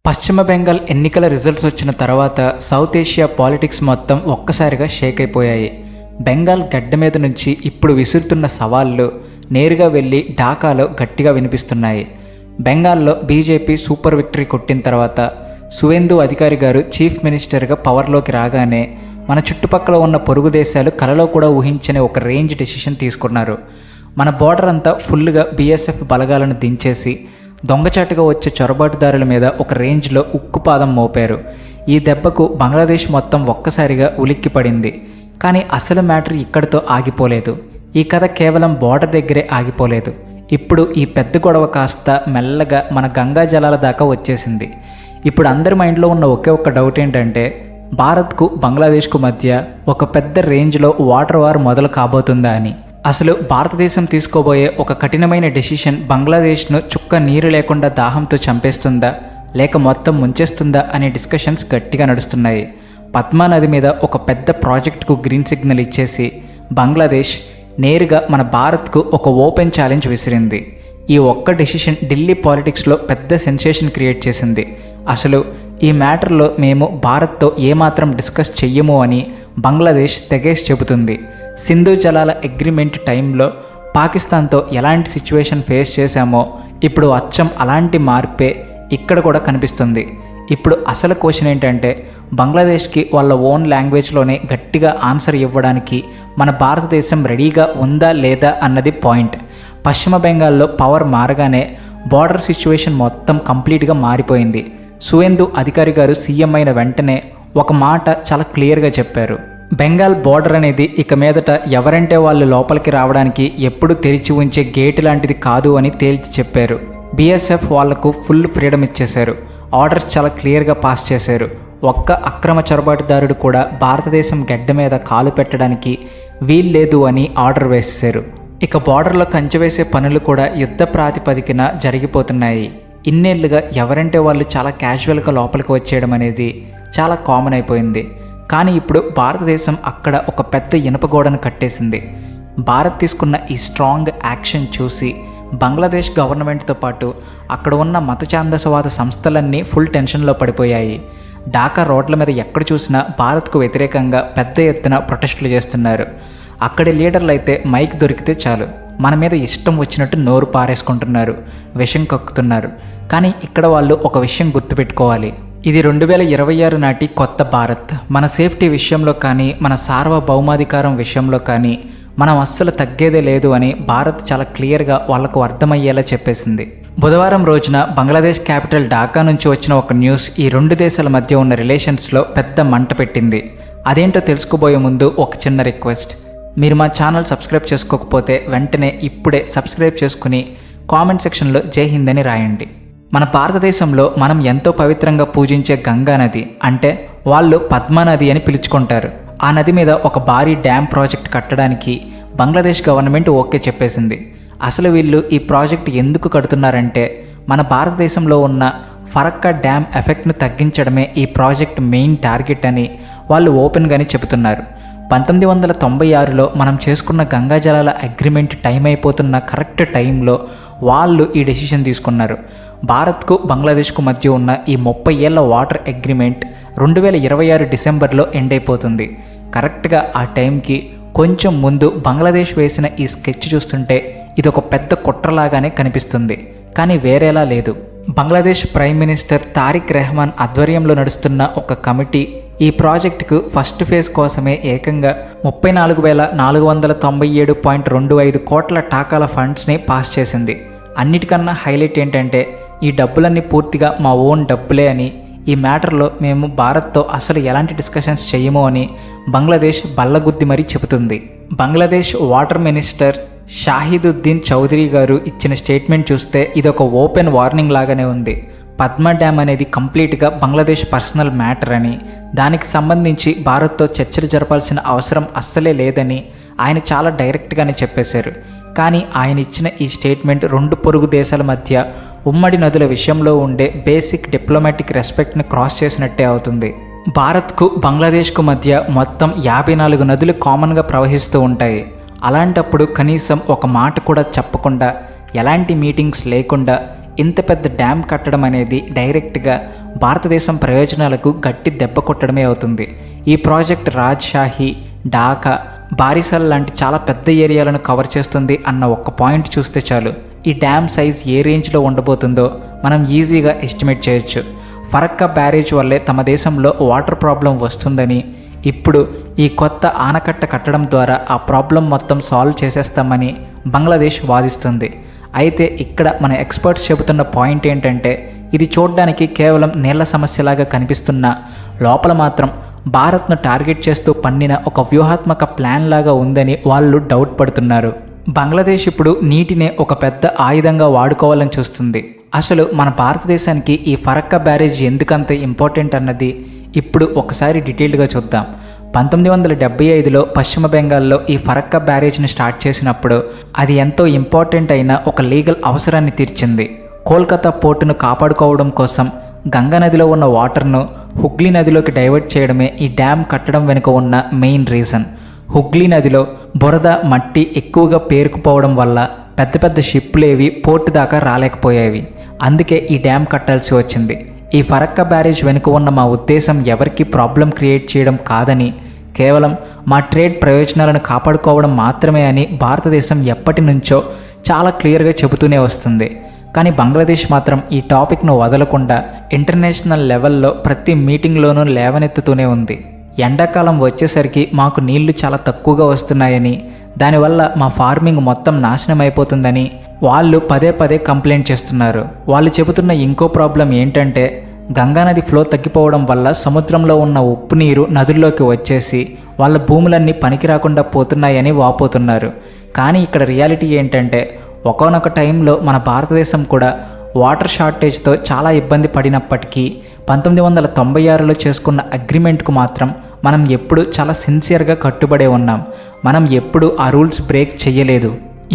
పశ్చిమ బెంగాల్ ఎన్నికల రిజల్ట్స్ వచ్చిన తర్వాత సౌత్ ఏషియా పాలిటిక్స్ మొత్తం ఒక్కసారిగా షేక్ అయిపోయాయి. బెంగాల్ గడ్డ మీద నుంచి ఇప్పుడు విసురుతున్న సవాళ్లు నేరుగా వెళ్ళి ఢాకాలో గట్టిగా వినిపిస్తున్నాయి. బెంగాల్లో బీజేపీ సూపర్ విక్టరీ కొట్టిన తర్వాత సువేందు అధికారి గారు చీఫ్ మినిస్టర్గా పవర్లోకి రాగానే మన చుట్టుపక్కల ఉన్న పొరుగు దేశాలు కలలో కూడా ఊహించని ఒక రేంజ్ డెసిషన్ తీసుకున్నారు. మన బోర్డర్ అంతా ఫుల్గా బీఎస్ఎఫ్ బలగాలను దించేసి దొంగచాటుగా వచ్చే చొరబాటుదారుల మీద ఒక రేంజ్లో ఉక్కుపాదం మోపారు. ఈ దెబ్బకు బంగ్లాదేశ్ మొత్తం ఒక్కసారిగా ఉలిక్కి పడింది. కానీ అసలు మ్యాటర్ ఇక్కడితో ఆగిపోలేదు. ఈ కథ కేవలం బోర్డర్ దగ్గరే ఆగిపోలేదు. ఇప్పుడు ఈ పెద్ద గొడవ కాస్త మెల్లగా మన గంగా జలాల దాకా వచ్చేసింది. ఇప్పుడు అందరి మైండ్లో ఉన్న ఒకే ఒక్క డౌట్ ఏంటంటే భారత్కు బంగ్లాదేశ్కు మధ్య ఒక పెద్ద రేంజ్లో వాటర్ వార్ మొదలు కాబోతుందా అని. అసలు భారతదేశం తీసుకోబోయే ఒక కఠినమైన డెసిషన్ బంగ్లాదేశ్ను చుక్క నీరు లేకుండా దాహంతో చంపేస్తుందా లేక మొత్తం ముంచేస్తుందా అనే డిస్కషన్స్ గట్టిగా నడుస్తున్నాయి. పద్మా నది మీద ఒక పెద్ద ప్రాజెక్టుకు గ్రీన్ సిగ్నల్ ఇచ్చేసి బంగ్లాదేశ్ నేరుగా మన భారత్కు ఒక ఓపెన్ ఛాలెంజ్ విసిరింది. ఈ ఒక్క డెసిషన్ ఢిల్లీ పాలిటిక్స్లో పెద్ద సెన్సేషన్ క్రియేట్ చేసింది. అసలు ఈ మ్యాటర్లో మేము భారత్తో ఏమాత్రం డిస్కస్ చెయ్యము అని బంగ్లాదేశ్ తెగేసి చెబుతుంది. సింధు జలాల అగ్రిమెంట్ టైంలో పాకిస్తాన్తో ఎలాంటి సిచ్యువేషన్ ఫేస్ చేశామో ఇప్పుడు అచ్చం అలాంటి మార్పే ఇక్కడ కూడా కనిపిస్తుంది. ఇప్పుడు అసలు క్వశ్చన్ ఏంటంటే బంగ్లాదేశ్కి వాళ్ళ ఓన్ లాంగ్వేజ్లోనే గట్టిగా ఆన్సర్ ఇవ్వడానికి మన భారతదేశం రెడీగా ఉందా లేదా అన్నది పాయింట్. పశ్చిమ బెంగాల్లో పవర్ మారగానే బార్డర్ సిచ్యువేషన్ మొత్తం కంప్లీట్గా మారిపోయింది. సువేందు అధికారి గారు సీఎం అయిన వెంటనే ఒక మాట చాలా క్లియర్గా చెప్పారు. బెంగాల్ బోర్డర్ అనేది ఇక మీదట ఎవరంటే వాళ్ళు లోపలికి రావడానికి ఎప్పుడు తెరిచి ఉంచే గేట్ లాంటిది కాదు అని తేల్చి చెప్పారు. బీఎస్ఎఫ్ వాళ్లకు ఫుల్ ఫ్రీడమ్ ఇచ్చేశారు. ఆర్డర్స్ చాలా క్లియర్గా పాస్ చేశారు. ఒక్క అక్రమ చొరబాటుదారుడు కూడా భారతదేశం గడ్డ మీద కాలు పెట్టడానికి వీల్లేదు అని ఆర్డర్ వేసేశారు. ఇక బోర్డర్లో కంచె వేసే పనులు కూడా యుద్ధ ప్రాతిపదికన జరిగిపోతున్నాయి. ఇన్నేళ్లుగా ఎవరంటే వాళ్ళు చాలా క్యాజువల్గా లోపలికి వచ్చేయడం అనేది చాలా కామన్ అయిపోయింది. కానీ ఇప్పుడు భారతదేశం అక్కడ ఒక పెద్ద ఇనుప గోడను కట్టేసింది. భారత్ తీసుకున్న ఈ స్ట్రాంగ్ యాక్షన్ చూసి బంగ్లాదేశ్ గవర్నమెంట్తో పాటు అక్కడ ఉన్న మత ఛాందసవాద సంస్థలన్నీ ఫుల్ టెన్షన్లో పడిపోయాయి. ఢాకా రోడ్ల మీద ఎక్కడ చూసినా భారత్కు వ్యతిరేకంగా పెద్ద ఎత్తున ప్రొటెస్టులు చేస్తున్నారు. అక్కడి లీడర్లు అయితే మైక్ దొరికితే చాలు మన మీద ఇష్టం వచ్చినట్టు నోరు పారేసుకుంటున్నారు, విషం కక్కుతున్నారు. కానీ ఇక్కడ వాళ్ళు ఒక విషయం గుర్తుపెట్టుకోవాలి. ఇది 2026 నాటి కొత్త భారత్. మన సేఫ్టీ విషయంలో కానీ మన సార్వభౌమాధికారం విషయంలో కానీ మనం అస్సలు తగ్గేదే లేదు అని భారత్ చాలా క్లియర్గా వాళ్లకు అర్థమయ్యేలా చెప్పేసింది. బుధవారం రోజున బంగ్లాదేశ్ క్యాపిటల్ ఢాకా నుంచి వచ్చిన ఒక న్యూస్ ఈ రెండు దేశాల మధ్య ఉన్న రిలేషన్స్లో పెద్ద మంట పెట్టింది. అదేంటో తెలుసుకోబోయే ముందు ఒక చిన్న రిక్వెస్ట్. మీరు మా ఛానల్ సబ్స్క్రైబ్ చేసుకోకపోతే వెంటనే ఇప్పుడే సబ్స్క్రైబ్ చేసుకుని కామెంట్ సెక్షన్లో జై హింద్ అని రాయండి. మన భారతదేశంలో మనం ఎంతో పవిత్రంగా పూజించే గంగా నది అంటే వాళ్ళు పద్మా నది అని పిలుచుకుంటారు. ఆ నది మీద ఒక భారీ డ్యామ్ ప్రాజెక్ట్ కట్టడానికి బంగ్లాదేశ్ గవర్నమెంట్ ఓకే చెప్పేసింది. అసలు వీళ్ళు ఈ ప్రాజెక్ట్ ఎందుకు కడుతున్నారంటే మన భారతదేశంలో ఉన్న ఫరక్కా డ్యామ్ ఎఫెక్ట్ను తగ్గించడమే ఈ ప్రాజెక్ట్ మెయిన్ టార్గెట్ అని వాళ్ళు ఓపెన్గానే చెబుతున్నారు. 1996లో మనం చేసుకున్న గంగా జలాల అగ్రిమెంట్ టైం అయిపోతున్న కరెక్ట్ టైంలో వాళ్ళు ఈ డెసిషన్ తీసుకున్నారు. భారత్కు బంగ్లాదేశ్కు మధ్య ఉన్న ఈ 30 ఏళ్ల వాటర్ అగ్రిమెంట్ 2026 డిసెంబర్లో ఎండ్ అయిపోతుంది. కరెక్ట్గా ఆ టైంకి కొంచెం ముందు బంగ్లాదేశ్ వేసిన ఈ స్కెచ్ చూస్తుంటే ఇది ఒక పెద్ద కుట్రలాగానే కనిపిస్తుంది. కానీ వేరేలా లేదు. బంగ్లాదేశ్ ప్రైమ్ మినిస్టర్ తారిక్ రెహమాన్ ఆధ్వర్యంలో నడుస్తున్న ఒక కమిటీ ఈ ప్రాజెక్టుకు ఫస్ట్ ఫేజ్ కోసమే ఏకంగా 34,497.25 కోట్ల టాకాల ఫండ్స్ని పాస్ చేసింది. అన్నిటికన్నా హైలైట్ ఏంటంటే ఈ డబ్బులన్నీ పూర్తిగా మా ఓన్ డబ్బులే అని, ఈ మ్యాటర్లో మేము భారత్తో అసలు ఎలాంటి డిస్కషన్స్ చేయము అని బంగ్లాదేశ్ బల్లగుద్ది మరీ చెబుతుంది. బంగ్లాదేశ్ వాటర్ మినిస్టర్ షాహిదుద్దీన్ చౌదరి గారు ఇచ్చిన స్టేట్మెంట్ చూస్తే ఇదొక ఓపెన్ వార్నింగ్ లాగానే ఉంది. పద్మా డ్యామ్ అనేది కంప్లీట్గా బంగ్లాదేశ్ పర్సనల్ మ్యాటర్ అని, దానికి సంబంధించి భారత్తో చర్చలు జరపాల్సిన అవసరం అస్సలే లేదని ఆయన చాలా డైరెక్ట్గానే చెప్పేశారు. కానీ ఆయన ఇచ్చిన ఈ స్టేట్మెంట్ రెండు పొరుగు దేశాల మధ్య ఉమ్మడి నదుల విషయంలో ఉండే బేసిక్ డిప్లొమాటిక్ రెస్పెక్ట్ని క్రాస్ చేసినట్టే అవుతుంది. భారత్కు బంగ్లాదేశ్కు మధ్య మొత్తం 54 నదులు కామన్గా ప్రవహిస్తూ ఉంటాయి. అలాంటప్పుడు కనీసం ఒక మాట కూడా చెప్పకుండా, ఎలాంటి మీటింగ్స్ లేకుండా ఇంత పెద్ద డ్యామ్ కట్టడం అనేది డైరెక్ట్గా భారతదేశం ప్రయోజనాలకు గట్టి దెబ్బ కొట్టడమే అవుతుంది. ఈ ప్రాజెక్ట్ రాజ్షాహి, ఢాకా, బారిసల్ లాంటి చాలా పెద్ద ఏరియాలను కవర్ చేస్తుంది అన్న ఒక్క పాయింట్ చూస్తే చాలు ఈ డ్యామ్ సైజ్ ఏ రేంజ్లో ఉండబోతుందో మనం ఈజీగా ఎస్టిమేట్ చేయొచ్చు. ఫరక్కా బ్యారేజ్ వల్లే తమ దేశంలో వాటర్ ప్రాబ్లం వస్తుందని, ఇప్పుడు ఈ కొత్త ఆనకట్ట కట్టడం ద్వారా ఆ ప్రాబ్లం మొత్తం సాల్వ్ చేసేస్తామని బంగ్లాదేశ్ వాదిస్తుంది. అయితే ఇక్కడ మన ఎక్స్పర్ట్స్ చెబుతున్న పాయింట్ ఏంటంటే, ఇది చూడడానికి కేవలం నీళ్ల సమస్యలాగా కనిపిస్తున్నా లోపల మాత్రం భారత్ను టార్గెట్ చేస్తూ పన్నిన ఒక వ్యూహాత్మక ప్లాన్ లాగా ఉందని వాళ్ళు డౌట్ పడుతున్నారు. బంగ్లాదేశ్ ఇప్పుడు నీటినే ఒక పెద్ద ఆయుధంగా వాడుకోవాలని చూస్తుంది. అసలు మన భారతదేశానికి ఈ ఫరక్కా బ్యారేజ్ ఎందుకంత ఇంపార్టెంట్ అన్నది ఇప్పుడు ఒకసారి డీటెయిల్డ్గా చూద్దాం. 1975లో పశ్చిమ బెంగాల్లో ఈ ఫరక్కా బ్యారేజ్ని స్టార్ట్ చేసినప్పుడు అది ఎంతో ఇంపార్టెంట్ అయిన ఒక లీగల్ అవసరాన్ని తీర్చింది. కోల్కతా పోర్టును కాపాడుకోవడం కోసం గంగా నదిలో ఉన్న వాటర్ను హుగ్లీ నదిలోకి డైవర్ట్ చేయడమే ఈ డ్యామ్ కట్టడం వెనుక ఉన్న మెయిన్ రీజన్. హుగ్లీ నదిలో బురద, మట్టి ఎక్కువగా పేరుకుపోవడం వల్ల పెద్ద పెద్ద షిప్లేవి పోర్టు దాకా రాలేకపోయేవి. అందుకే ఈ డ్యామ్ కట్టాల్సి వచ్చింది. ఈ ఫరక్కా బ్యారేజ్ వెనుక ఉన్న మా ఉద్దేశం ఎవరికి ప్రాబ్లం క్రియేట్ చేయడం కాదని, కేవలం మా ట్రేడ్ ప్రయోజనాలను కాపాడుకోవడం మాత్రమే అని భారతదేశం ఎప్పటి నుంచో చాలా క్లియర్గా చెబుతూనే వస్తుంది. కానీ బంగ్లాదేశ్ మాత్రం ఈ టాపిక్ను వదలకుండా ఇంటర్నేషనల్ లెవెల్లో ప్రతి మీటింగ్లోనూ లేవనెత్తుతూనే ఉంది. ఎండాకాలం వచ్చేసరికి మాకు నీళ్లు చాలా తక్కువగా వస్తున్నాయని, దానివల్ల మా ఫార్మింగ్ మొత్తం నాశనం అయిపోతుందని వాళ్ళు పదే పదే కంప్లైంట్ చేస్తున్నారు. వాళ్ళు చెబుతున్న ఇంకో ప్రాబ్లం ఏంటంటే, గంగానది ఫ్లో తగ్గిపోవడం వల్ల సముద్రంలో ఉన్న ఉప్పు నీరు నదుల్లోకి వచ్చేసి వాళ్ళ భూములన్నీ పనికి రాకుండా పోతున్నాయని వాపోతున్నారు. కానీ ఇక్కడ రియాలిటీ ఏంటంటే, ఒకానొక టైంలో మన భారతదేశం కూడా వాటర్ షార్టేజ్తో చాలా ఇబ్బంది పడినప్పటికీ 1996లో చేసుకున్న అగ్రిమెంట్కు మాత్రం మనం ఎప్పుడు చాలా సిన్సియర్గా కట్టుబడే ఉన్నాం. మనం ఎప్పుడు ఆ రూల్స్ బ్రేక్ చేయలేదు.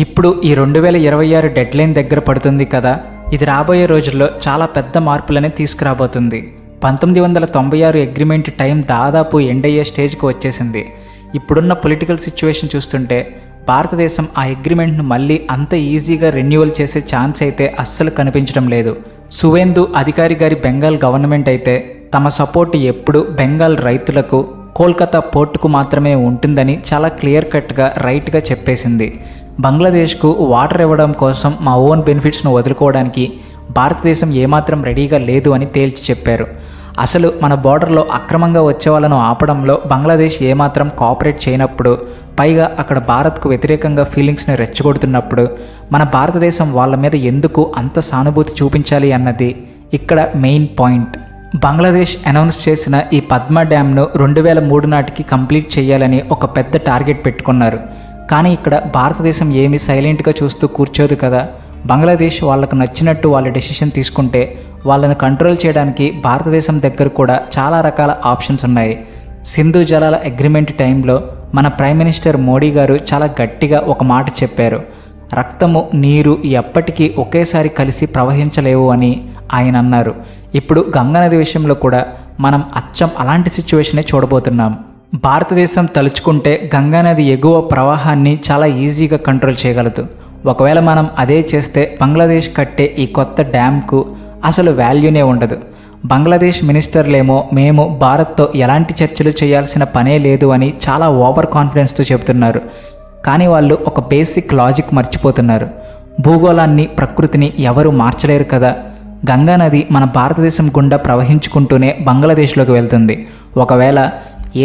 ఇప్పుడు ఈ 2026 డెడ్లైన్ దగ్గర పడుతుంది కదా, ఇది రాబోయే రోజుల్లో చాలా పెద్ద మార్పులని తీసుకురాబోతుంది. 1996 అగ్రిమెంట్ టైం దాదాపు ఎండ్ అయ్యే స్టేజ్కి వచ్చేసింది. ఇప్పుడున్న పొలిటికల్ సిచ్యువేషన్ చూస్తుంటే భారతదేశం ఆ అగ్రిమెంట్ను మళ్ళీ అంత ఈజీగా రెన్యువల్ చేసే ఛాన్స్ అయితే అస్సలు కనిపించడం లేదు. సువేందు అధికారి గారి బెంగాల్ గవర్నమెంట్ అయితే తమ సపోర్ట్ ఎప్పుడు బెంగాల్ రైతులకు, కోల్కతా పోర్టుకు మాత్రమే ఉంటుందని చాలా క్లియర్ కట్గా రైట్గా చెప్పేసింది. బంగ్లాదేశ్కు వాటర్ ఇవ్వడం కోసం మా ఓన్ బెనిఫిట్స్ను వదులుకోవడానికి భారతదేశం ఏమాత్రం రెడీగా లేదు అని తేల్చి చెప్పారు. అసలు మన బోర్డర్లో అక్రమంగా వచ్చే వాళ్ళను ఆపడంలో బంగ్లాదేశ్ ఏమాత్రం కోఆపరేట్ చేయనప్పుడు, పైగా అక్కడ భారత్కు వ్యతిరేకంగా ఫీలింగ్స్ని రెచ్చగొడుతున్నప్పుడు మన భారతదేశం వాళ్ళ మీద ఎందుకు అంత సానుభూతి చూపించాలి అన్నది ఇక్కడ మెయిన్ పాయింట్. బంగ్లాదేశ్ అనౌన్స్ చేసిన ఈ పద్మా డ్యామ్ను 2003 నాటికి కంప్లీట్ చేయాలని ఒక పెద్ద టార్గెట్ పెట్టుకున్నారు. కానీ ఇక్కడ భారతదేశం ఏమీ సైలెంట్గా చూస్తూ కూర్చోదు కదా. బంగ్లాదేశ్ వాళ్ళకు నచ్చినట్టు వాళ్ళ డెసిషన్ తీసుకుంటే వాళ్ళని కంట్రోల్ చేయడానికి భారతదేశం దగ్గర కూడా చాలా రకాల ఆప్షన్స్ ఉన్నాయి. సింధు జలాల అగ్రిమెంట్ టైంలో మన ప్రైమ్ మినిస్టర్ మోడీ గారు చాలా గట్టిగా ఒక మాట చెప్పారు. రక్తము, నీరు ఎప్పటికీ ఒకేసారి కలిసి ప్రవహించలేవు అని ఆయన అన్నారు. ఇప్పుడు గంగానది విషయంలో కూడా మనం అచ్చం అలాంటి సిచ్యువేషనే చూడబోతున్నాం. భారతదేశం తలుచుకుంటే గంగానది ఎగువ ప్రవాహాన్ని చాలా ఈజీగా కంట్రోల్ చేయగలదు. ఒకవేళ మనం అదే చేస్తే బంగ్లాదేశ్ కట్టే ఈ కొత్త డ్యామ్కు అసలు వాల్యూనే ఉండదు. బంగ్లాదేశ్ మినిస్టర్లేమో మేము భారత్తో ఎలాంటి చర్చలు చేయాల్సిన పనే లేదు అని చాలా ఓవర్ కాన్ఫిడెన్స్తో చెబుతున్నారు. కానీ వాళ్ళు ఒక బేసిక్ లాజిక్ మర్చిపోతున్నారు. భూగోళాన్ని, ప్రకృతిని ఎవరు మార్చలేరు కదా. గంగానది మన భారతదేశం గుండా ప్రవహించుకుంటూనే బంగ్లాదేశ్లోకి వెళ్తుంది. ఒకవేళ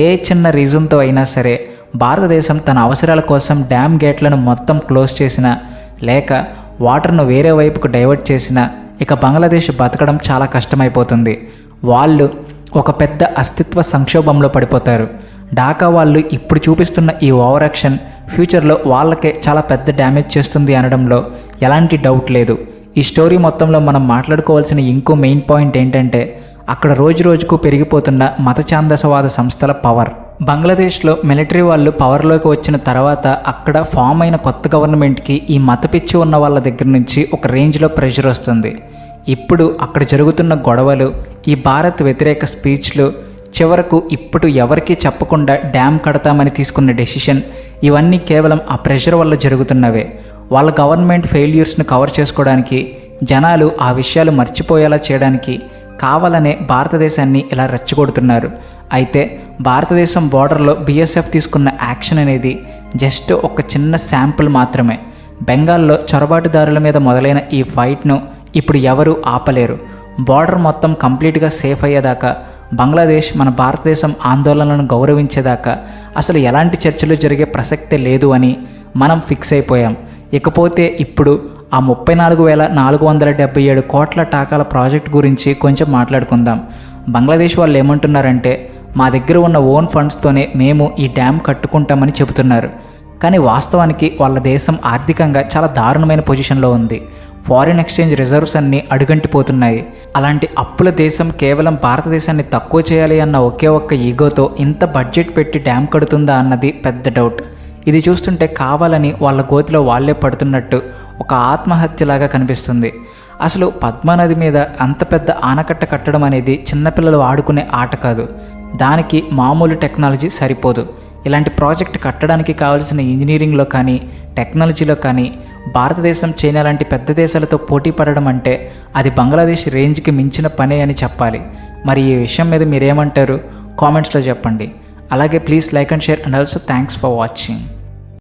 ఏ చిన్న రీజన్తో అయినా సరే భారతదేశం తన అవసరాల కోసం డ్యామ్ గేట్లను మొత్తం క్లోజ్ చేసినా, లేక వాటర్ను వేరే వైపుకు డైవర్ట్ చేసినా ఇక బంగ్లాదేశ్ బతకడం చాలా కష్టమైపోతుంది. వాళ్ళు ఒక పెద్ద అస్తిత్వ సంక్షోభంలో పడిపోతారు. ఢాకా వాళ్ళు ఇప్పుడు చూపిస్తున్న ఈ ఓవర్ యాక్షన్ ఫ్యూచర్లో వాళ్ళకే చాలా పెద్ద డ్యామేజ్ చేస్తుంది అనడంలో ఎలాంటి డౌట్ లేదు. ఈ స్టోరీ మొత్తంలో మనం మాట్లాడుకోవాల్సిన ఇంకో మెయిన్ పాయింట్ ఏంటంటే, అక్కడ రోజు రోజుకు పెరిగిపోతున్న మత ఛాందసవాద సంస్థల పవర్. బంగ్లాదేశ్లో మిలిటరీ వాళ్ళు పవర్లోకి వచ్చిన తర్వాత అక్కడ ఫామ్ అయిన కొత్త గవర్నమెంట్కి ఈ మత పిచ్చి ఉన్న వాళ్ళ దగ్గర నుంచి ఒక రేంజ్లో ప్రెషర్ వస్తుంది. ఇప్పుడు అక్కడ జరుగుతున్న గొడవలు, ఈ భారత్ వ్యతిరేక స్పీచ్లు, చివరకు ఇప్పుడు ఎవరికీ చెప్పకుండా డ్యామ్ కడతామని తీసుకున్న డెసిషన్, ఇవన్నీ కేవలం ఆ ప్రెషర్ వల్ల జరుగుతున్నవే. వాళ్ళ గవర్నమెంట్ ఫెయిల్యూర్స్ను కవర్ చేసుకోవడానికి, జనాలు ఆ విషయాలు మర్చిపోయేలా చేయడానికి కావాలనే భారతదేశాన్ని ఇలా రెచ్చగొడుతున్నారు. అయితే భారతదేశం బోర్డర్లో బీఎస్ఎఫ్ తీసుకున్న యాక్షన్ అనేది జస్ట్ ఒక చిన్న శాంపుల్ మాత్రమే. బెంగాల్లో చొరబాటుదారుల మీద మొదలైన ఈ ఫైట్ను ఇప్పుడు ఎవరూ ఆపలేరు. బోర్డర్ మొత్తం కంప్లీట్గా సేఫ్ అయ్యేదాకా, బంగ్లాదేశ్ మన భారతదేశం ఆందోళనలను గౌరవించేదాకా అసలు ఎలాంటి చర్చలు జరిగే ప్రసక్తే లేదు అని మనం ఫిక్స్ అయిపోయాం. ఇకపోతే ఇప్పుడు ఆ 34,477 కోట్ల టాకాల ప్రాజెక్ట్ గురించి కొంచెం మాట్లాడుకుందాం. బంగ్లాదేశ్ వాళ్ళు ఏమంటున్నారంటే, మా దగ్గర ఉన్న ఓన్ ఫండ్స్తోనే మేము ఈ డ్యామ్ కట్టుకుంటామని చెబుతున్నారు. కానీ వాస్తవానికి వాళ్ళ దేశం ఆర్థికంగా చాలా దారుణమైన పొజిషన్లో ఉంది. ఫారిన్ ఎక్స్చేంజ్ రిజర్వ్స్ అన్నీ అడుగంటిపోతున్నాయి. అలాంటి అప్పుల దేశం కేవలం భారతదేశాన్ని తక్కువ చేయాలి అన్న ఒకే ఒక్క ఈగోతో ఇంత బడ్జెట్ పెట్టి డ్యామ్ కడుతుందా అన్నది పెద్ద డౌట్. ఇది చూస్తుంటే కావాలని వాళ్ళ గోతిలో వాళ్ళే పడుతున్నట్టు ఒక ఆత్మహత్యలాగా కనిపిస్తుంది. అసలు పద్మానది మీద అంత పెద్ద ఆనకట్ట కట్టడం అనేది చిన్నపిల్లలు ఆడుకునే ఆట కాదు. దానికి మామూలు టెక్నాలజీ సరిపోదు. ఇలాంటి ప్రాజెక్ట్ కట్టడానికి కావాల్సిన ఇంజనీరింగ్లో కానీ టెక్నాలజీలో కానీ భారతదేశం, చైనా లాంటి పెద్ద దేశాలతో పోటీ పడడం అంటే అది బంగ్లాదేశ్ రేంజ్కి మించిన పనే అని చెప్పాలి. మరి ఈ విషయం మీద మీరేమంటారు? కామెంట్స్లో చెప్పండి. అలాగే please like and share and also thanks for watching.